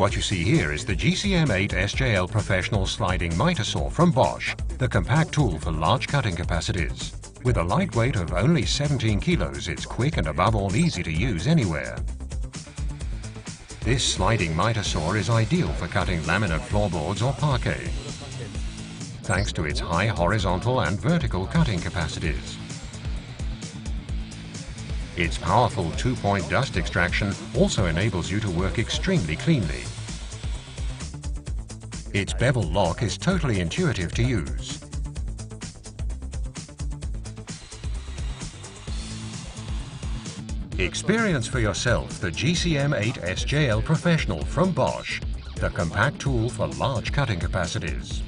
What you see here is the GCM 8 SJL Professional Sliding Mitre Saw from Bosch, the compact tool for large cutting capacities. With a light weight of only 17 kilos, it's quick and above all easy to use anywhere. This sliding mitre saw is ideal for cutting laminate floorboards or parquet, thanks to its high horizontal and vertical cutting capacities. Its powerful two-point dust extraction also enables you to work extremely cleanly. Its bevel lock is totally intuitive to use. Experience for yourself the GCM 8 SJL Professional from Bosch, the compact tool for large cutting capacities.